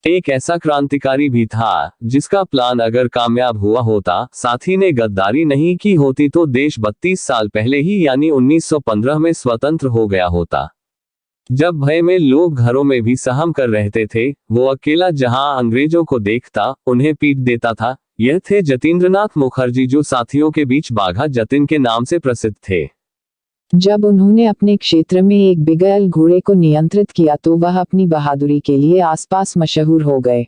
एक ऐसा क्रांतिकारी भी था जिसका प्लान अगर कामयाब हुआ होता, साथी ने गद्दारी नहीं की होती तो देश 32 साल पहले ही यानी 1915 में स्वतंत्र हो गया होता। जब भय में लोग घरों में भी सहम कर रहते थे, वो अकेला जहां अंग्रेजों को देखता उन्हें पीट देता था। यह थे जतींद्रनाथ मुखर्जी, जो साथियों के बीच बाघा जतिन के नाम से प्रसिद्ध थे। जब उन्होंने अपने क्षेत्र में एक बिगल घोड़े को नियंत्रित किया तो वह अपनी बहादुरी के लिए आसपास मशहूर हो गए।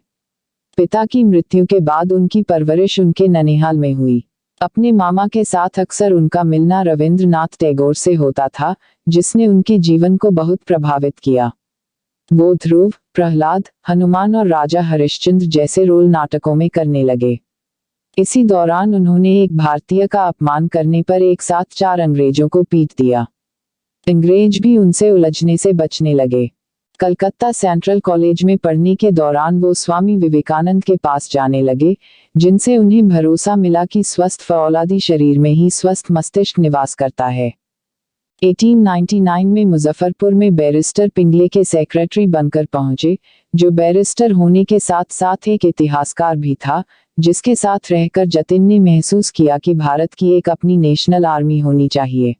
पिता की मृत्यु के बाद उनकी परवरिश उनके ननिहाल में हुई। अपने मामा के साथ अक्सर उनका मिलना रविंद्रनाथ टैगोर से होता था, जिसने उनके जीवन को बहुत प्रभावित किया। वो ध्रुव, प्रहलाद, हनुमान और राजा हरिश्चंद्र जैसे रोल नाटकों में करने लगे। इसी दौरान उन्होंने एक भारतीय का अपमान करने पर एक साथ 4 अंग्रेजों को पीट दिया। अंग्रेज भी उनसे उलझने से बचने लगे। कलकत्ता सेंट्रल कॉलेज में पढ़ने के दौरान वो स्वामी विवेकानंद के पास जाने लगे, जिनसे उन्हें भरोसा मिला कि स्वस्थ फौलादी शरीर में ही स्वस्थ मस्तिष्क निवास करता है। 1899 में मुजफ्फरपुर में बैरिस्टर पिंगले के सेक्रेटरी बनकर पहुंचे, जो बैरिस्टर होने के साथ साथ एक इतिहासकार भी था, जिसके साथ रहकर जतिन ने महसूस किया कि भारत की एक अपनी नेशनल आर्मी होनी चाहिए।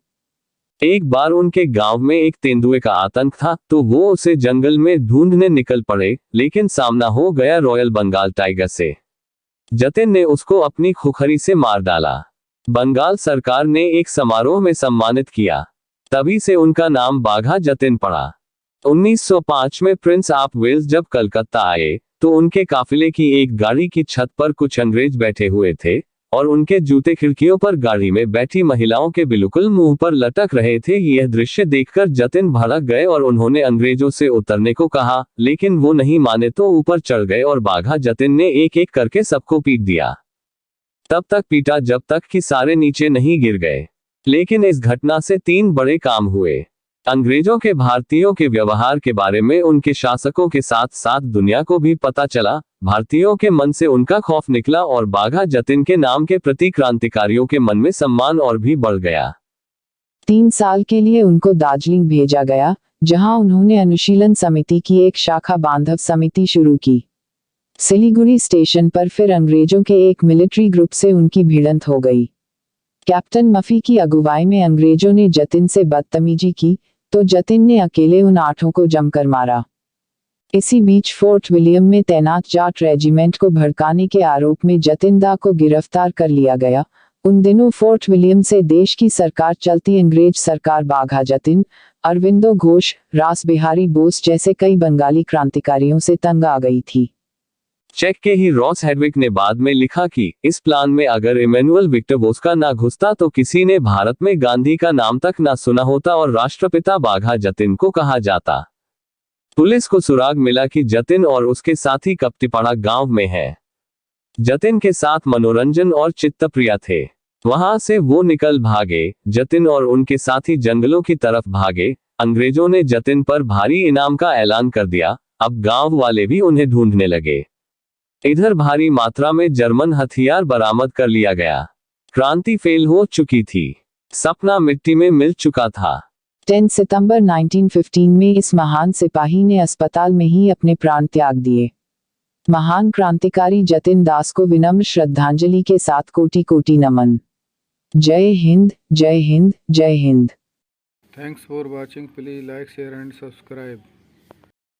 एक बार उनके गांव में एक तेंदुए का आतंक था, तो वो उसे जंगल में ढूंढने निकल पड़े, लेकिन सामना हो गया रॉयल बंगाल टाइगर से। जतिन ने उसको अपनी खुखरी से मार डाला। बंगाल सरकार ने एक समारोह में सम्मानित किया। तभी से उनका नाम बाघा जतिन पड़ा। 1905 में प्रिंस ऑफ वेल्स जब कलकत्ता आए, तो उनके काफिले की एक गाड़ी की छत पर कुछ अंग्रेज बैठे हुए थे और उनके जूते खिड़कियों पर गाड़ी में बैठी महिलाओं के बिल्कुल मुंह पर लटक रहे थे। यह दृश्य देखकर जतिन भड़क गए और उन्होंने अंग्रेजों से उतरने को कहा, लेकिन वो नहीं माने तो ऊपर चढ़ गए और बाघा जतिन ने एक एक करके सबको पीट दिया। तब तक पीटा जब तक कि सारे नीचे नहीं गिर गए। लेकिन इस घटना से 3 बड़े काम हुए। अंग्रेजों के भारतीयों के व्यवहार के बारे में उनके शासकों के साथ साथ दुनिया को भी पता चला। भारतीयों के मन से उनका खौफ निकला और बाघा जतिन के नाम के प्रति क्रांतिकारियों के मन में सम्मान और भी बढ़ गया। 3 साल के लिए उनको दार्जिलिंग भेजा गया, जहां उन्होंने अनुशीलन समिति की एक शाखा बांधव समिति शुरू की। सिलीगुड़ी स्टेशन पर फिर अंग्रेजों के एक मिलिट्री ग्रुप से उनकी भिड़ंत हो गई। कैप्टन मफी की अगुवाई में अंग्रेजों ने जतिन से बदतमीजी की, तो जतिन ने अकेले उन 8 को जमकर मारा। इसी बीच फोर्ट विलियम में तैनात जाट रेजिमेंट को भड़काने के आरोप में जतिन दा को गिरफ्तार कर लिया गया। उन दिनों फोर्ट विलियम से देश की सरकार चलती अंग्रेज सरकार बाघा जतिन, अरविंदो घोष, रास बिहारी बोस जैसे कई बंगाली क्रांतिकारियों से तंग आ गई थी। चेक के ही रॉस हेडविक ने बाद में लिखा कि इस प्लान में अगर इमैनुअल विक्टर बोस्का ना घुसता तो किसी ने भारत में गांधी का नाम तक ना सुना होता और राष्ट्रपिता बाघा जतिन को कहा जाता। पुलिस को सुराग मिला कि जतिन और उसके साथी कपटिपाड़ा गांव में हैं। जतिन के साथ मनोरंजन और चित्तप्रिया थे। वहां से वो निकल भागे। जतिन और उनके साथी जंगलों की तरफ भागे। अंग्रेजों ने जतिन पर भारी इनाम का ऐलान कर दिया। अब गांव वाले भी उन्हें ढूंढने लगे। इधर भारी मात्रा में जर्मन हथियार बरामद कर लिया गया। क्रांति फेल हो चुकी थी। सपना मिट्टी में मिल चुका था। 10 सितंबर 1915 में इस महान सिपाही ने अस्पताल में ही अपने प्राण त्याग दिए। महान क्रांतिकारी जतिन दास को विनम्र श्रद्धांजलि के साथ कोटि कोटि नमन। जय हिंद, जय हिंद, जय Hind. Thanks for watching. Please like, share and subscribe.